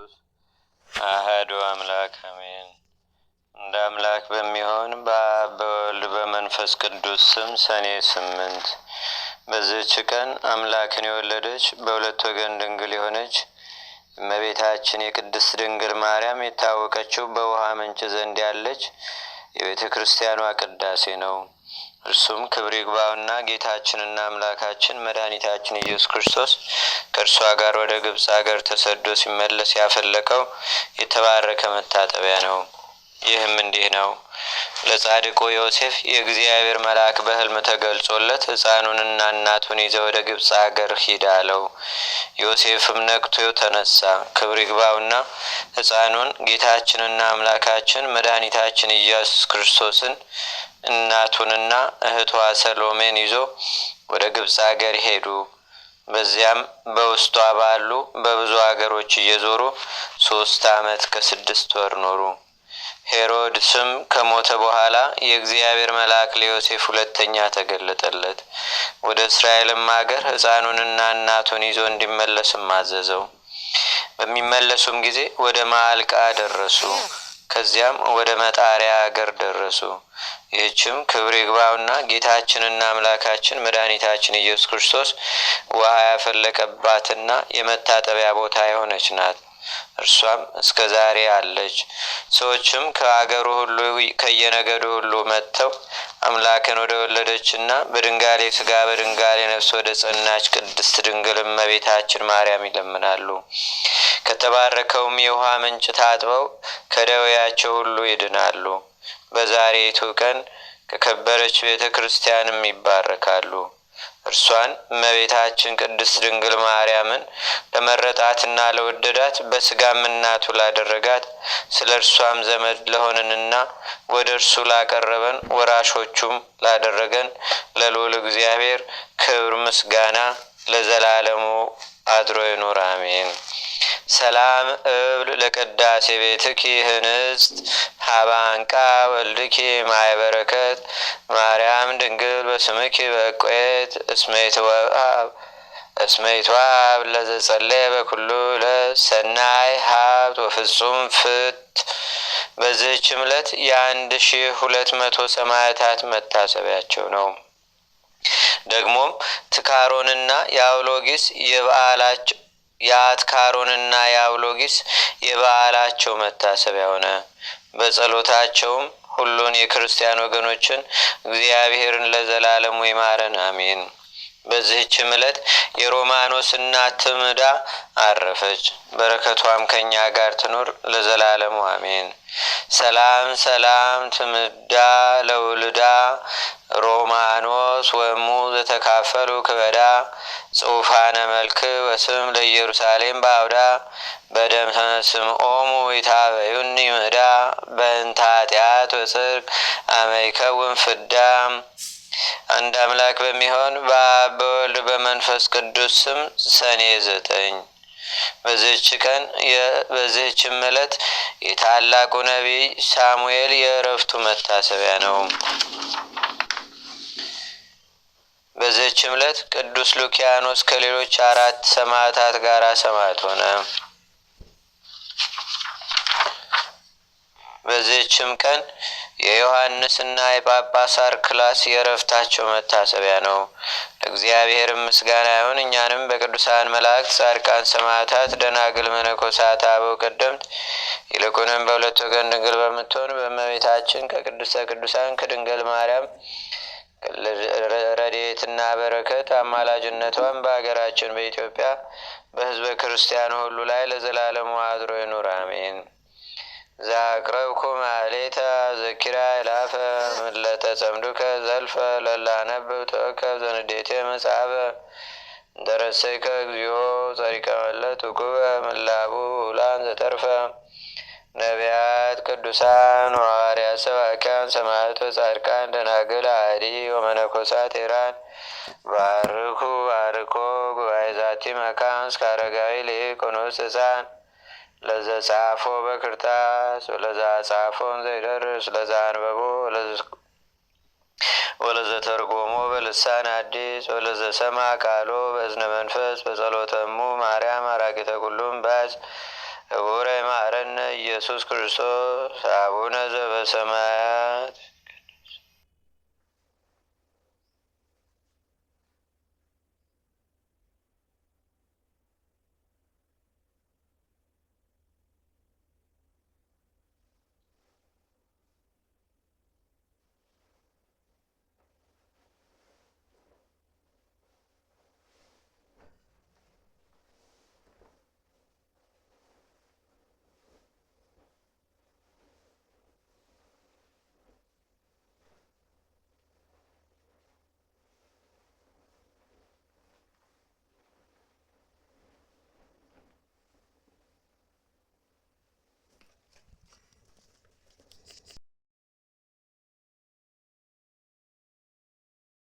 ቅዱስ አሐዱ አምላክ አሜን። እንደ አምላክ በሚሆን በአብ በወልድ በመንፈስ ቅዱስ ስም ሰኔ 8 በዚህች ቀን አምላክን የወለደች በሁለት ወገን ድንግል የሆነች እመቤታችን የቅድስት ድንግል ማርያም የታወቀችው በውሃ ምንጭ ዘንድ ያለች የቤተ ክርስቲያኗ ቅዳሴ ነው። እርሱም ክብር ይግባውና ጌታችንና አምላካችን መድኃኒታችን ኢየሱስ ክርስቶስ ከእርሷ ጋር ወደ ግብጽ አገር ተሰዶ ሲመለስ ያፈለቀው የተባረከ መታጠቢያ ነው። ይህም እንዲህ ነው። ለጻድቁ ዮሴፍ የእግዚአብሔር መልአክ በሕልም ተገልጾለት ሕፃኑንና እናቱን ይዘው ወደ ግብጽ አገር ሂድ አለው። ዮሴፍም ነቅቶ ተነሳ። ክብር ይግባውና ሕፃኑን ጌታችንና አምላካችን መድኃኒታችን ኢየሱስ ክርስቶስን እናቱንና እህቷ ሰሎሜን ይዞ ወደ ግብጽ አገር ሄዱ። በዚያም በውስጧ ባሉ በብዙ አገሮች እየዞሩ 3 ዓመት ከ6 ወር ኖሩ። ሄሮድስም ከሞተ በኋላ የእግዚአብሔር መልአክ ለዮሴፍ ሁለተኛ ተገለጠለት። ወደ እስራኤልም አገር ሕፃኑንና እናቱን ይዞ እንዲመለስም አዘዘው። በሚመለሱም ጊዜ ወደ ማዕልቃ ደረሱ። ከዚያም ወደ መጣሪያ አገር ደረሱ። ይህችም ክብር ይግባውና ጌታችንና አምላካችን መድኃኒታችን ኢየሱስ ክርስቶስ ውሃ ያፈለቀባትና የመታጠቢያ ቦታ የሆነች ናት። እርሷም እስከ ዛሬ አለች። ሰዎችም ከአገሩ ሁሉ ከየነገዱ ሁሉ መጥተው አምላክን ወደ ወለደችና በድንጋሌ ሥጋ በድንጋሌ ነፍስ ወደ ጸናች ቅድስት ድንግል እመቤታችን ማርያም ይለምናሉ። ከተባረከውም የውሃ ምንጭ ታጥበው ከደዌያቸው ሁሉ ይድናሉ። በዛሬቱ ቀን ከከበረች ቤተ ክርስቲያንም ይባረካሉ። እርሷን እመቤታችን ቅድስት ድንግል ማርያምን ለመረጣትና ለወደዳት በሥጋም እናቱ ላደረጋት ስለ እርሷም ዘመድ ለሆንንና ወደ እርሱ ላቀረበን ወራሾቹም ላደረገን ለልዑል እግዚአብሔር ክብር ምስጋና ለዘላለሙ አድሮ ይኑር አሜን። ሰላም እብል ለቅዳሴ ቤትኪ ህንጽት ሀባንቃ ወልድኪ ማይበረከት ማርያም ድንግል በስምኪ በቆየት እስመይትዋብ ለዘጸለየ በኩሉ ለሰናይ ሀብት ወፍጹም ፍት። በዚህችም ዕለት 1200 ሰማዕታት መታሰቢያቸው ነው። ደግሞም ትካሮንና የአውሎጊስ የበዓላቸው የአትካሮንና የአውሎጊስ የበዓላቸው መታሰቢያ ሆነ። በጸሎታቸውም ሁሉን የክርስቲያን ወገኖችን እግዚአብሔርን ለዘላለሙ ይማረን አሜን። በዚህችም ዕለት የሮማኖስ እናት ትምዳ አረፈች። በረከቷም ከኛ ጋር ትኑር ለዘላለሙ አሜን። ሰላም ሰላም ትምዳ ለውልዳ ሮማኖስ ወሙ ዘተካፈሉ ክበዳ ጽሑፋነ መልክ ወስም ለኢየሩሳሌም ባውዳ በደም ስምኦሙ ይታበዩኒ ምዳ በእንተ ኃጢአት ወጽድቅ አመይከውን ፍዳ። አንድ አምላክ በሚሆን በአብ በወልድ በመንፈስ ቅዱስ ስም ሰኔ 9 በዚህችም ዕለት የታላቁ ነቢይ ሳሙኤል የዕረፍቱ መታሰቢያ ነው። በዚህችም ዕለት ቅዱስ ሉኪያኖስ ከሌሎች 4 ሰማዕታት ጋር ሰማዕት ሆነ። በዚህችም ቀን የዮሐንስና የጳጳስ አርክላስ የዕረፍታቸው መታሰቢያ ነው። ለእግዚአብሔር ምስጋና ይሁን። እኛንም በቅዱሳን መላእክት፣ ጻድቃን፣ ሰማዕታት፣ ደናግል፣ መነኮሳት፣ አበው ቀደምት ይልቁንም በሁለት ወገን ድንግል በምትሆን በእመቤታችን ከቅድስተ ቅዱሳን ከድንግል ማርያም ረድኤትና በረከት አማላጅነቷን በአገራችን በኢትዮጵያ በሕዝበ ክርስቲያኑ ሁሉ ላይ ለዘላለሙ አድሮ ይኑር አሜን። ዛቅረብኩ ማሌታ ዘኪራ ይላፈ ምለተ ጸምዱከ ዘልፈ ለላነብብ ተወከብ ዘንዴቴ መጽሐፈ ደረሰይከ እግዚኦ ጸሪቀ መለት ውኩበ ምላቡ ውላን ዘተርፈ ነቢያት ቅዱሳን ሐዋርያት ሰባክያን ሰማዕታት ጻድቃን ደናግል አዲ ወመነኮሳት ሄራን ባርኩ ባርኮ ጉባኤ ዛቲ መካን እስከ አረጋዊ ሊቅ ወንዑስ ሕፃን ለዘጻፎ በክርታስ ወለዛ ጻፎን ዘይደርስ ለዛ አንበቦ ወለዘተርጎሞ በልሳን አዲስ ወለዘሰማ ቃሎ በእዝነ መንፈስ በጸሎተሙ ማርያም አራቂተ ኩሉም ባዝ ክቡረ ይማረነ ኢየሱስ ክርስቶስ አቡነ ዘበሰማያት